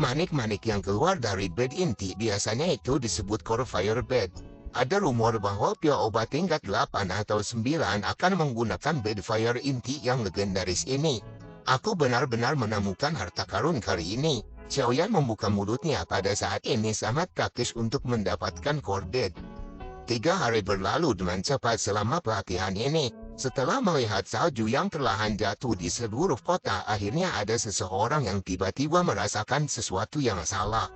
Manik-manik yang keluar dari bed inti biasanya itu disebut core firebed. Ada rumor bahwa pria obat tingkat 8 atau 9 akan menggunakan bed fire inti yang legendaris ini. Aku benar-benar menemukan harta karun kali ini. Xiaoyan membuka mulutnya pada saat ini sangat praktis untuk mendapatkan core bed. 3 hari berlalu dengan cepat selama pelatihan ini. Setelah melihat salju yang perlahan jatuh di seluruh kota, akhirnya ada seseorang yang tiba-tiba merasakan sesuatu yang salah.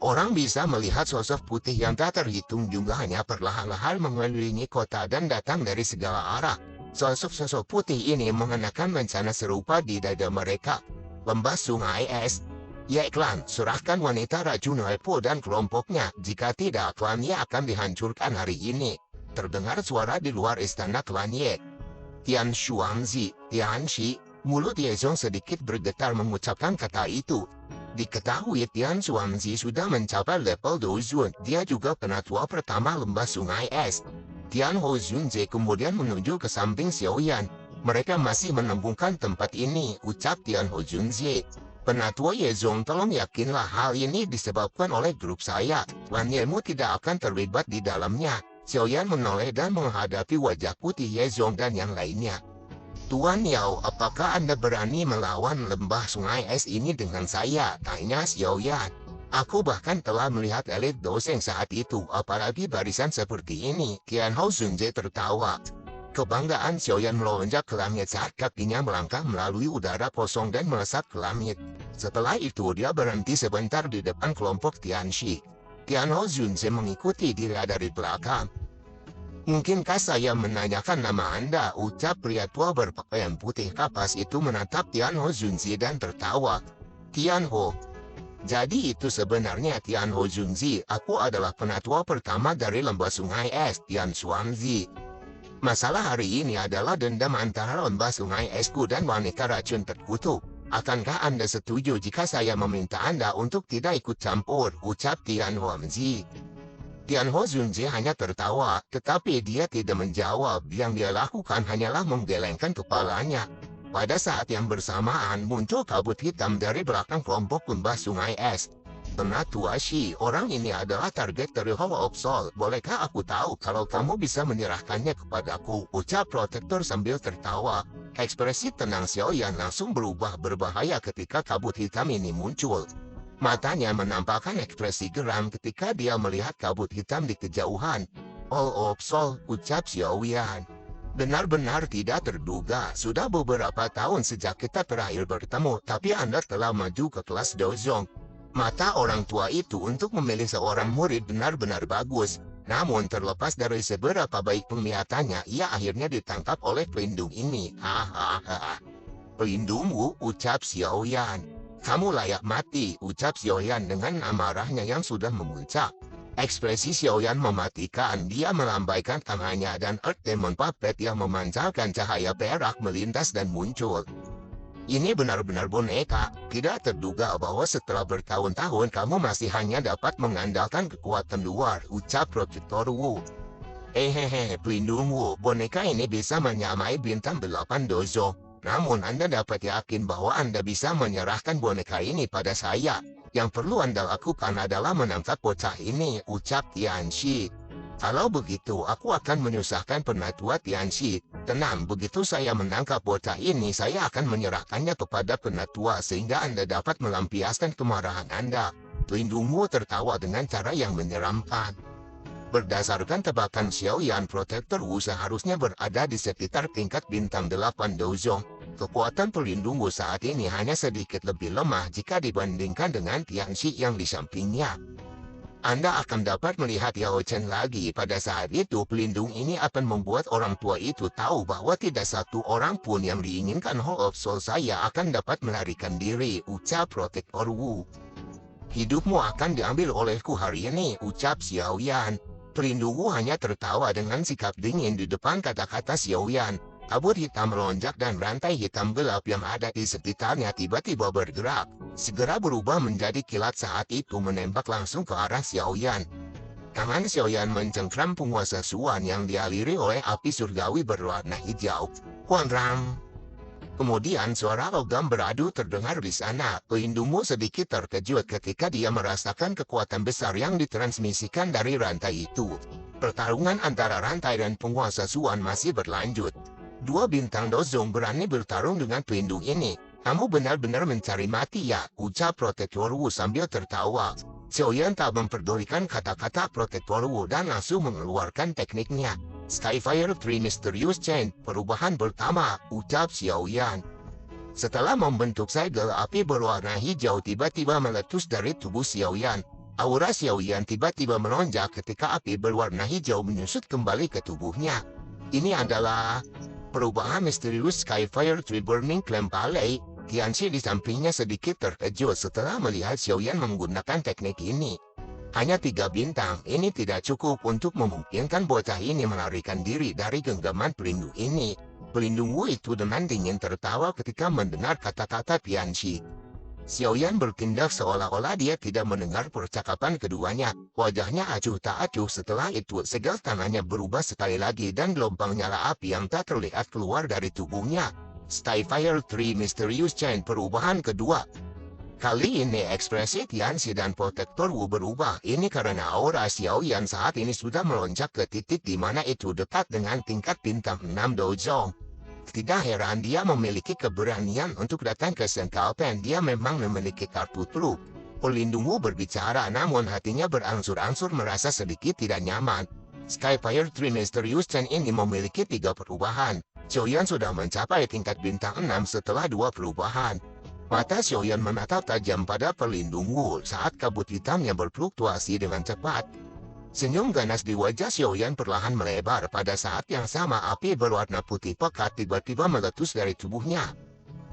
Orang bisa melihat sosok putih yang tak terhitung jumlahnya perlahan-lahan mengelilingi kota dan datang dari segala arah. Sosok-sosok putih ini mengenakan lencana serupa di dada mereka. Lembah sungai es. Ya klan, serahkan wanita racun Lepo dan kelompoknya, jika tidak klannya akan dihancurkan hari ini. Terdengar suara di luar istana klan Ye. Tian Shuangzi, Tian Shi, mulut Yezong sedikit bergetar mengucapkan kata itu. Diketahui Tian Shuangzi sudah mencapai level Dozun, dia juga penatua pertama lembah sungai es. Tian Hozunze kemudian menuju ke samping Xiaoyan. Mereka masih menemukan tempat ini, ucap Tian Hozunze. Penatua Yezong, tolong yakinlah hal ini disebabkan oleh grup saya. Klan Yemu tidak akan terlibat di dalamnya. Xiaoyan menoleh dan menghadapi wajah putih Yezong dan yang lainnya. Tuan Yao, apakah Anda berani melawan lembah sungai es ini dengan saya? Tanya Xiaoyan. Aku bahkan telah melihat elit dosen saat itu, apalagi barisan seperti ini. Tian Hozunze tertawa. Kebanggaan Xiaoyan melonjak ke langit saat kakinya melangkah melalui udara kosong dan melesat ke langit. Setelah itu dia berhenti sebentar di depan kelompok Tianxi. Tian Hozunze mengikuti dia dari belakang. Mungkinkah saya menanyakan nama Anda? Ucap pria tua berpakaian putih kapas itu menatap Tian Hozunze dan tertawa. Tian Ho. Jadi itu sebenarnya Tian Hozunze. Aku adalah penatua pertama dari lembah sungai es, Tian Shuangzi. Masalah hari ini adalah dendam antara lembah sungai esku dan wanita racun terkutuk. Akankah Anda setuju jika saya meminta Anda untuk tidak ikut campur? Ucap Tian Hozunze. Tian Hozunze hanya tertawa, tetapi dia tidak menjawab. Yang dia lakukan hanyalah menggelengkan kepalanya. Pada saat yang bersamaan muncul kabut hitam dari belakang kelompok lembah sungai es. Penatua Shi, orang ini adalah target dari Hall of Soul. Bolehkah aku tahu kalau kamu bisa menyerahkannya kepadaku? Ucap protektor sambil tertawa. Ekspresi tenang Xiaoyan langsung berubah berbahaya ketika kabut hitam ini muncul. Matanya menampakkan ekspresi geram ketika dia melihat kabut hitam di kejauhan. Hall of Soul, ucap Xiaoyan. Benar-benar tidak terduga, sudah beberapa tahun sejak kita terakhir bertemu, tapi Anda telah maju ke kelas Dozong. Mata orang tua itu untuk memilih seorang murid benar-benar bagus. Namun terlepas dari seberapa baik penglihatannya, ia akhirnya ditangkap oleh pelindung ini. Hahaha. Pelindungmu, ucap Xiaoyan. Kamu layak mati, ucap Xiaoyan dengan amarahnya yang sudah memuncak. Ekspresi Xiaoyan mematikan, dia melambaikan tangannya dan Earth Demon Puppet yang memancarkan cahaya perak melintas dan muncul. Ini benar-benar boneka, tidak terduga bahwa setelah bertahun-tahun kamu masih hanya dapat mengandalkan kekuatan luar, ucap Protektor Wu. Hehehe, pelindung Wu, boneka ini bisa menyamai bintang 8 dozo. Namun Anda dapat yakin bahwa Anda bisa menyerahkan boneka ini pada saya. Yang perlu Anda lakukan adalah menangkap bocah ini, ucap Tianxi. Kalau begitu, aku akan menyusahkan penatua Tianxi. Tenang, begitu saya menangkap bocah ini, saya akan menyerahkannya kepada penatua sehingga Anda dapat melampiaskan kemarahan Anda. Pelindungmu tertawa dengan cara yang menyeramkan. Berdasarkan tebakan Xiaoyan, protektor Wu seharusnya berada di sekitar tingkat bintang 8 Dozong. Kekuatan pelindung Wu saat ini hanya sedikit lebih lemah jika dibandingkan dengan Tianxi yang di sampingnya. Anda akan dapat melihat Yao Chen lagi. Pada saat itu pelindung ini akan membuat orang tua itu tahu bahwa tidak satu orang pun yang diinginkan Hall of Soul saya akan dapat melarikan diri, ucap Protektor Wu. Hidupmu akan diambil olehku hari ini, ucap Xiaoyan. Pelindung Wu hanya tertawa dengan sikap dingin di depan kata-kata Xiaoyan. Kabut hitam melonjak dan rantai hitam gelap yang ada di sekitarnya tiba-tiba bergerak. Segera berubah menjadi kilat saat itu menembak langsung ke arah Xiaoyan. Tangan Xiaoyan mencengkram penguasa Suan yang dialiri oleh api surgawi berwarna hijau. Huan Ram. Kemudian suara logam beradu terdengar di sana. Pelindung Wu sedikit terkejut ketika dia merasakan kekuatan besar yang ditransmisikan dari rantai itu. Pertarungan antara rantai dan penguasa Suan masih berlanjut. Dua bintang Dozong berani bertarung dengan pelindung ini. Kamu benar-benar mencari mati ya, ucap Protektor Wu sambil tertawa. Xiaoyan tak memperdulikan kata-kata Protektor Wu dan langsung mengeluarkan tekniknya. Skyfire 3 Mysterious Chain, perubahan pertama, ucap Xiaoyan. Setelah membentuk segel api berwarna hijau tiba-tiba meletus dari tubuh Xiaoyan. Aura Xiaoyan tiba-tiba melonjak ketika api berwarna hijau menyusut kembali ke tubuhnya. Ini adalah perubahan misterius Skyfire 3 Burning Flame Palette. Tianxi di sampingnya sedikit terkejut setelah melihat Xiaoyan menggunakan teknik ini. Hanya 3 bintang, ini tidak cukup untuk memungkinkan bocah ini melarikan diri dari genggaman pelindung ini. Pelindung Wu itu dengan dingin tertawa ketika mendengar kata-kata Tianxi. Xiaoyan bertindak seolah-olah dia tidak mendengar percakapan keduanya. Wajahnya acuh tak acuh setelah itu segel tangannya berubah sekali lagi dan gelombang nyala api yang tak terlihat keluar dari tubuhnya. Skyfire 3 Mysterious Chain perubahan kedua. Kali ini ekspresi Tianxi dan Protektor Wu berubah. Ini karena aura Xiaoyan saat ini sudah melonjak ke titik di mana itu dekat dengan tingkat bintang 6 Dozong. Tidak heran dia memiliki keberanian untuk datang ke Central Pen. Dia memang memiliki kartu truf. Pelindung Wu berbicara namun hatinya berangsur-angsur merasa sedikit tidak nyaman. Skyfire 3 Mysterious Chain ini memiliki 3 perubahan. Xiaoyan sudah mencapai tingkat bintang 6 setelah 2 perubahan. Mata Xiaoyan menatap tajam pada pelindung Wu saat kabut hitamnya berfluktuasi dengan cepat. Senyum ganas di wajah Xiaoyan perlahan melebar pada saat yang sama api berwarna putih pekat tiba-tiba meletus dari tubuhnya.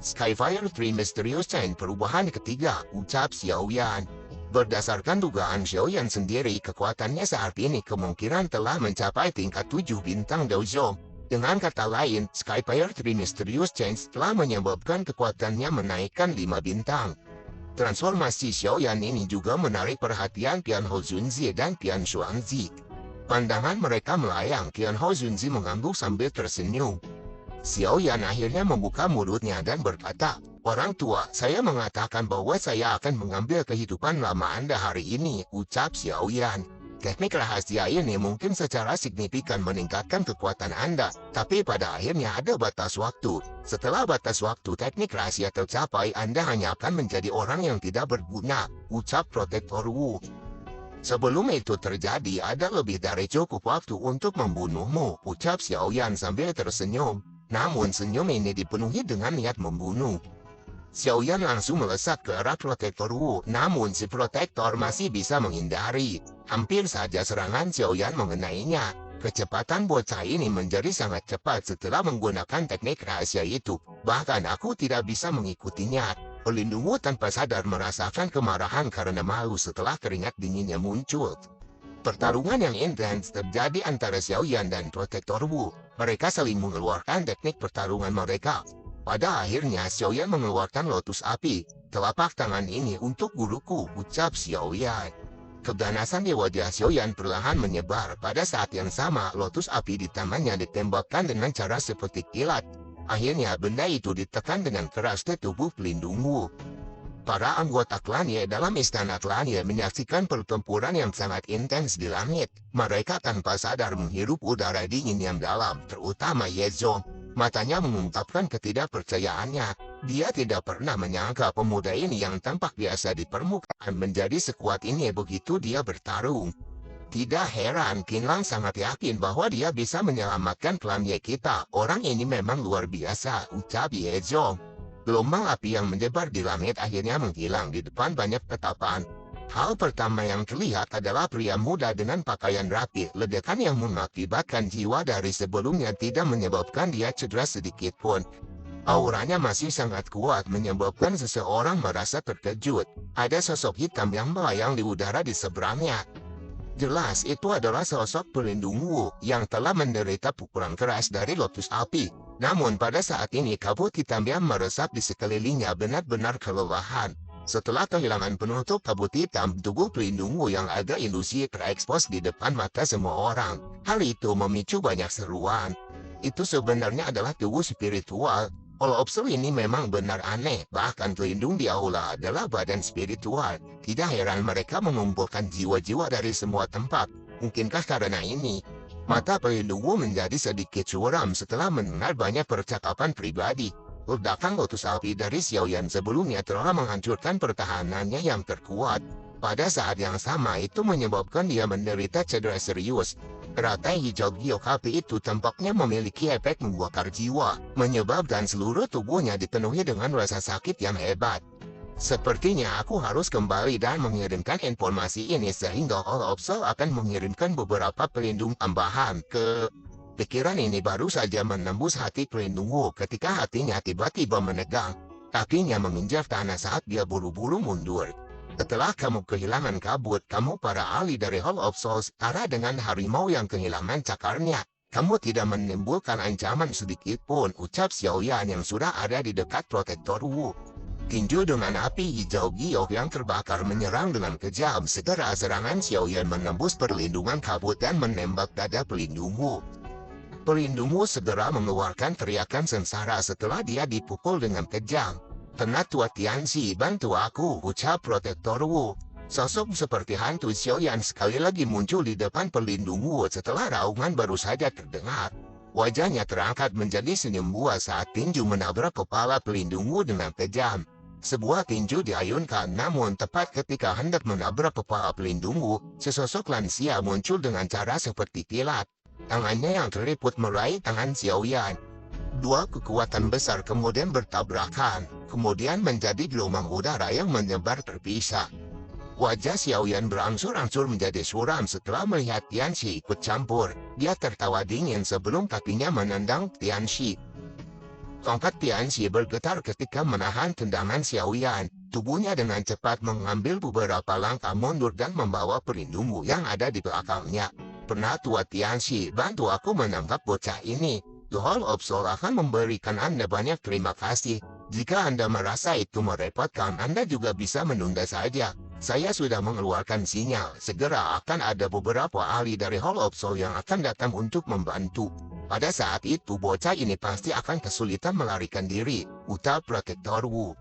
Skyfire 3 Mysterious Chain perubahan ketiga, ucap Xiaoyan. Berdasarkan dugaan Xiaoyan sendiri, kekuatannya saat ini kemungkinan telah mencapai tingkat 7 bintang Dozong. Dengan kata lain, Skyfire 3 Mysterious Chain telah menyebabkan kekuatannya menaikkan 5 bintang. Transformasi Xiaoyan ini juga menarik perhatian Qianhou Zunzi dan Qian Xuanzi. Pandangan mereka melayang. Qianhou Zunzi mengangguk sambil tersenyum. Xiaoyan akhirnya membuka mulutnya dan berkata, "Orang tua, saya mengatakan bahwa saya akan mengambil kehidupan lama Anda hari ini," ucap Xiaoyan. Teknik rahasia ini mungkin secara signifikan meningkatkan kekuatan Anda, tapi pada akhirnya ada batas waktu. Setelah batas waktu teknik rahasia tercapai, Anda hanya akan menjadi orang yang tidak berguna, ucap Protektor Wu. Sebelum itu terjadi, ada lebih dari cukup waktu untuk membunuhmu, ucap Xiaoyan sambil tersenyum. Namun senyum ini dipenuhi dengan niat membunuh. Xiaoyan langsung melesat ke arah Protektor Wu, namun si Protektor masih bisa menghindari. Hampir saja serangan Xiaoyan mengenainya. Kecepatan bocah ini menjadi sangat cepat setelah menggunakan teknik rahasia itu. Bahkan aku tidak bisa mengikutinya. Pelindung Wu tanpa sadar merasakan kemarahan karena malu setelah keringat dinginnya muncul. Pertarungan yang intens terjadi antara Xiaoyan dan Protektor Wu. Mereka saling mengeluarkan teknik pertarungan mereka. Pada akhirnya Xiaoyan mengeluarkan lotus api. "Telapak tangan ini untuk guruku," ucap Xiaoyan. Keganasan di wajah Xiaoyan perlahan menyebar. Pada saat yang sama, lotus api di tangannya ditembakkan dengan cara seperti kilat. Akhirnya benda itu ditekan dengan keras ke tubuh pelindung Wu. Para anggota klannya dalam istana klannya menyaksikan pertempuran yang sangat intens di langit. Mereka tanpa sadar menghirup udara dingin yang dalam, terutama Ye Zong. Matanya mengungkapkan ketidakpercayaannya. Dia tidak pernah menyangka pemuda ini yang tampak biasa di permukaan menjadi sekuat ini begitu dia bertarung. Tidak heran, Qinlang sangat yakin bahwa dia bisa menyelamatkan klannya kita. Orang ini memang luar biasa, ucap Ye Zong. Gelombang api yang menyebar di langit akhirnya menghilang di depan banyak tatapan. Hal pertama yang terlihat adalah pria muda dengan pakaian rapi. Ledakan yang mengakibatkan jiwa dari sebelumnya tidak menyebabkan dia cedera sedikit pun. Auranya masih sangat kuat menyebabkan seseorang merasa terkejut. Ada sosok hitam yang melayang di udara di seberangnya. Jelas itu adalah sosok pelindung Wu yang telah menderita pukulan keras dari lotus api. Namun pada saat ini kabut hitam yang meresap di sekelilingnya benar-benar kelelahan. Setelah kehilangan penutup kabut hitam, tubuh pelindung Wu yang agak ilusi terekspos di depan mata semua orang. Hal itu memicu banyak seruan. Itu sebenarnya adalah tubuh spiritual. Holoopsel ini memang benar aneh, bahkan pelindung di aula adalah badan spiritual. Tidak heran mereka mengumpulkan jiwa-jiwa dari semua tempat. Mungkinkah karena ini, mata pelindungmu menjadi sedikit suram setelah mendengar banyak percakapan pribadi. Ledakan lotus api dari Xiaoyan sebelumnya telah menghancurkan pertahanannya yang terkuat. Pada saat yang sama itu menyebabkan dia menderita cedera serius. Rantai hijau giok api itu tampaknya memiliki efek membakar jiwa, menyebabkan seluruh tubuhnya dipenuhi dengan rasa sakit yang hebat. Sepertinya aku harus kembali dan mengirimkan informasi ini sehingga Holoopsel akan mengirimkan beberapa pelindung tambahan ke... Pikiran ini baru saja menembus hati pelindungmu ketika hatinya tiba-tiba menegang. Kakinya menginjak tanah saat dia buru-buru mundur. Setelah kamu kehilangan kabut, kamu para ahli dari Hall of Souls setara dengan harimau yang kehilangan cakarnya. Kamu tidak menimbulkan ancaman sedikit pun, ucap Xiaoyan yang sudah ada di dekat protektor Wu. Tinju dengan api hijau giok yang terbakar menyerang dengan kejam. Segera serangan Xiaoyan menembus perlindungan kabut dan menembak dada pelindung Wu. Pelindung Wu segera mengeluarkan teriakan sengsara setelah dia dipukul dengan kejam. Penatua Tianxi, bantu aku, ucap protektor Wu. Sosok seperti hantu Xiaoyan sekali lagi muncul di depan pelindung Wu setelah raungan baru saja terdengar. Wajahnya terangkat menjadi senyum buas saat tinju menabrak kepala pelindung Wu dengan kejam. Sebuah tinju diayunkan, namun tepat ketika hendak menabrak kepala pelindung Wu, sesosok lansia muncul dengan cara seperti kilat. Tangannya yang keriput meraih tangan Xiaoyan. Dua kekuatan besar kemudian bertabrakan, kemudian menjadi gelombang udara yang menyebar terpisah. Wajah Xiaoyan berangsur-angsur menjadi suram setelah melihat Tianxi ikut campur. Dia tertawa dingin sebelum kakinya menendang Tianxi. Tongkat Tianxi bergetar ketika menahan tendangan Xiaoyan. Tubuhnya dengan cepat mengambil beberapa langkah mundur dan membawa pelindungmu yang ada di belakangnya. Penatua Tianxi, bantu aku menangkap bocah ini. The Hall of Soul akan memberikan Anda banyak terima kasih. Jika Anda merasa itu merepotkan, Anda juga bisa menunda saja. Saya sudah mengeluarkan sinyal. Segera akan ada beberapa ahli dari Hall of Soul yang akan datang untuk membantu. Pada saat itu bocah ini pasti akan kesulitan melarikan diri, ucap protektor Wu.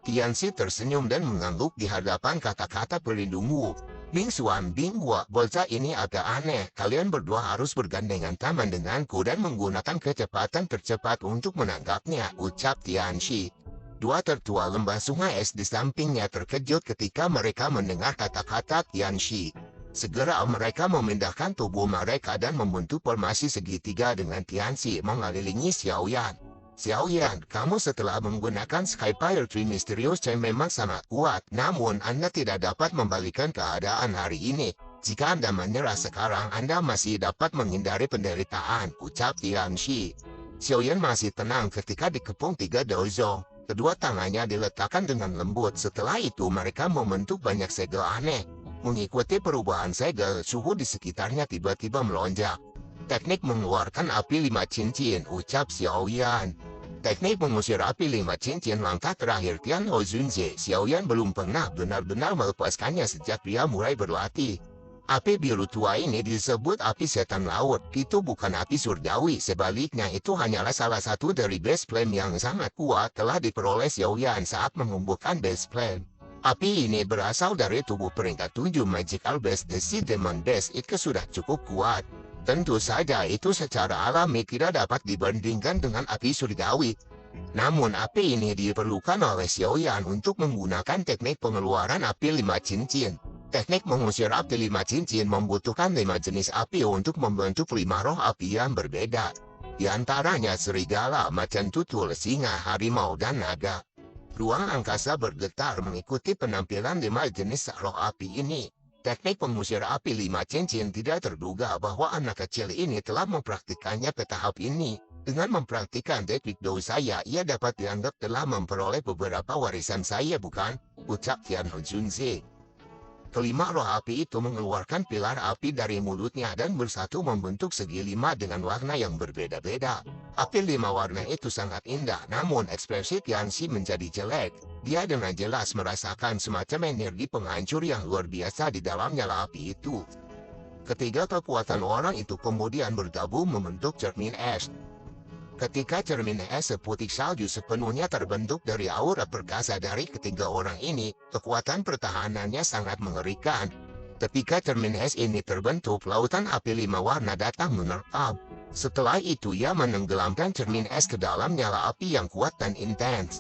Tianxi tersenyum dan mengangguk di hadapan kata-kata pelindung Wu. Bing Xuan Bing Hua, bocah ini agak aneh. Kalian berdua harus bergandengan tangan denganku dan menggunakan kecepatan tercepat untuk menangkapnya, ucap Tianxi. Dua tertua lembah sungai es di sampingnya terkejut ketika mereka mendengar kata-kata Tianxi. Segera mereka memindahkan tubuh mereka dan membentuk formasi segitiga dengan Tianxi mengelilingi Xiaoyan. Xiaoyan, kamu setelah menggunakan Skyfire Tree misterius memang sangat kuat, namun Anda tidak dapat membalikan keadaan hari ini. Jika Anda menyerah sekarang, Anda masih dapat menghindari penderitaan, ucap Tianxi. Xiaoyan masih tenang ketika dikepung tiga dozo. Kedua tangannya diletakkan dengan lembut. Setelah itu mereka membentuk banyak segel aneh. Mengikuti perubahan segel, suhu di sekitarnya tiba-tiba melonjak. Teknik mengeluarkan api 5 cincin, ucap Xiaoyan. Teknik mengusir api 5 cincin langkah terakhir Tian Ho Zunze. Xiaoyan belum pernah benar-benar melepaskannya sejak dia mulai berlatih. Api biru tua ini disebut api setan laut. Itu bukan api surgawi, sebaliknya itu hanyalah salah satu dari base flame yang sangat kuat telah diperoleh Xiaoyan saat mengumpulkan base flame. Api ini berasal dari tubuh peringkat 7 Magical Base The Sea Demon Base. Itu sudah cukup kuat. Tentu saja itu secara alami tidak dapat dibandingkan dengan api surgawi. Namun api ini diperlukan oleh Xiaoyan untuk menggunakan teknik pengeluaran api 5 cincin. Teknik mengusir api 5 cincin membutuhkan 5 jenis api untuk membentuk 5 roh api yang berbeda. Di antaranya serigala, macan tutul, singa, harimau, dan naga. Ruang angkasa bergetar mengikuti penampilan 5 jenis roh api ini. Teknik pengusir api 5 cincin tidak terduga bahwa anak kecil ini telah mempraktikannya ke tahap ini. Dengan mempraktikkan teknik do saya, ia dapat dianggap telah memperoleh beberapa warisan saya, bukan? Ucap Tian Ho Junzi. Kelima roh api itu mengeluarkan pilar api dari mulutnya dan bersatu membentuk segi 5 dengan warna yang berbeda-beda. Api 5 warna itu sangat indah, namun ekspresi Tianxi menjadi jelek. Dia dengan jelas merasakan semacam energi penghancur yang luar biasa di dalamnya api itu. Ketiga kekuatan orang itu kemudian bergabung membentuk cermin es. Ketika cermin es seputih salju sepenuhnya terbentuk dari aura perkasa dari ketiga orang ini, kekuatan pertahanannya sangat mengerikan. Ketika cermin es ini terbentuk, lautan api 5 warna datang menerkam. Setelah itu ia menenggelamkan cermin es ke dalam nyala api yang kuat dan intens.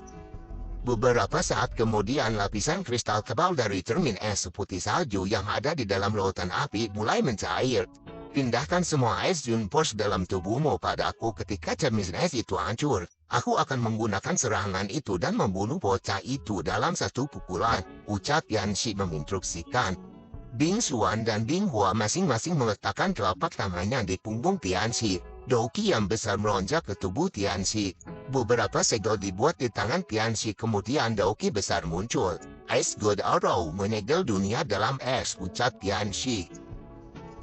Beberapa saat kemudian lapisan kristal tebal dari cermin es seputih salju yang ada di dalam lautan api mulai mencair. Pindahkan semua es Junpos dalam tubuhmu padaku ketika cermin es itu hancur. Aku akan menggunakan serangan itu dan membunuh bocah itu dalam satu pukulan, ucap Yanxi menginstruksikan. Bing Xuan dan Bing Hua masing-masing meletakkan telapak tangannya di punggung Tianxi. Doki yang besar melonjak ke tubuh Tianxi. Beberapa segel dibuat di tangan Tianxi, kemudian Doki besar muncul. Ice God Arrow menyegel dunia dalam es, ucap Tianxi.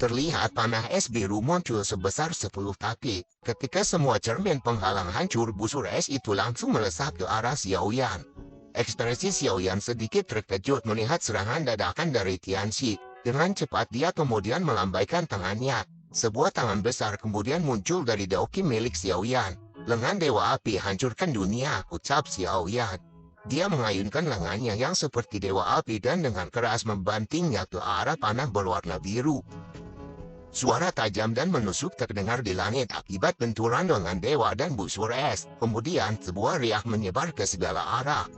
Terlihat panah es biru muncul sebesar 10 kaki. Ketika semua cermin penghalang hancur, busur es itu langsung melesat ke arah Xiaoyan. Ekspresi Xiaoyan sedikit terkejut melihat serangan dadakan dari Tianxi. Dengan cepat dia kemudian melambaikan tangannya. Sebuah tangan besar kemudian muncul dari Daoki milik Xiaoyan. Lengan Dewa Api hancurkan dunia, ucap Xiaoyan. Dia mengayunkan lengannya yang seperti Dewa Api dan dengan keras membantingnya ke arah panah berwarna biru. Suara tajam dan menusuk terdengar di langit akibat benturan dengan dewa dan busur es. Kemudian sebuah riak menyebar ke segala arah.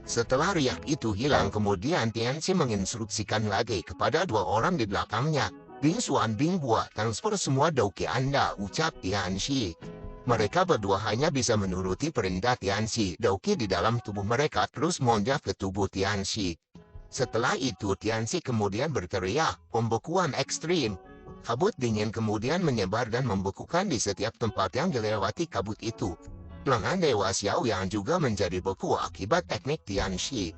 Setelah riak itu hilang, kemudian Tianxi menginstruksikan lagi kepada dua orang di belakangnya. Bing Xuan, Bing Hua, transfer semua Doki Anda, ucap Tianxi. Mereka berdua hanya bisa menuruti perintah Tianxi. Doki di dalam tubuh mereka terus melonjak ke tubuh Tianxi. Setelah itu Tianxi kemudian berteriak, pembekuan ekstrim. Kabut dingin kemudian menyebar dan membekukan di setiap tempat yang dilewati kabut itu. Lengan Dewa Xiaoyan juga menjadi beku akibat teknik Tianxi.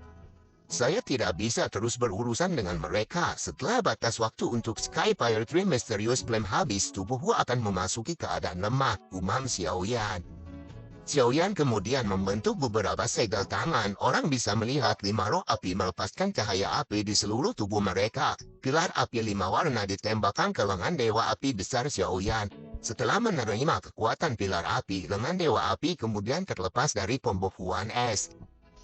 Saya tidak bisa terus berurusan dengan mereka. Setelah batas waktu untuk Sky Fire Tree Mysterious Flame habis, tubuhku akan memasuki keadaan lemah, umam Xiaoyan. Xiaoyan kemudian membentuk beberapa segel tangan. Orang bisa melihat 5 roh api melepaskan cahaya api di seluruh tubuh mereka. Pilar api 5 warna ditembakkan ke lengan Dewa Api besar Xiaoyan. Setelah menerima kekuatan pilar api, lengan Dewa Api kemudian terlepas dari pembekuan es.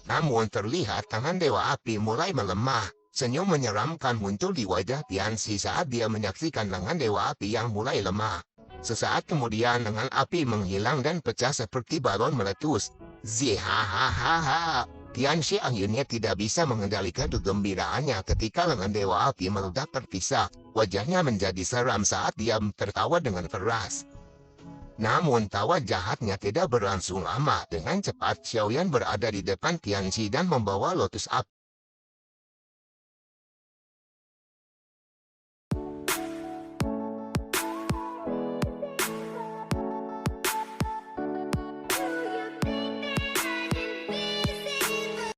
Namun terlihat tangan Dewa Api mulai melemah. Senyum menyeramkan muncul di wajah Tianxi saat dia menyaksikan lengan Dewa Api yang mulai lemah. Sesaat kemudian lengan api menghilang dan pecah seperti balon meletus. Zihahaha. Tianxi akhirnya tidak bisa mengendalikan kegembiraannya ketika lengan Dewa Api meledak terpisah. Wajahnya menjadi seram saat dia tertawa dengan keras. Namun tawa jahatnya tidak berlangsung lama. Dengan cepat Xiaoyan berada di depan Tianxi dan membawa lotus api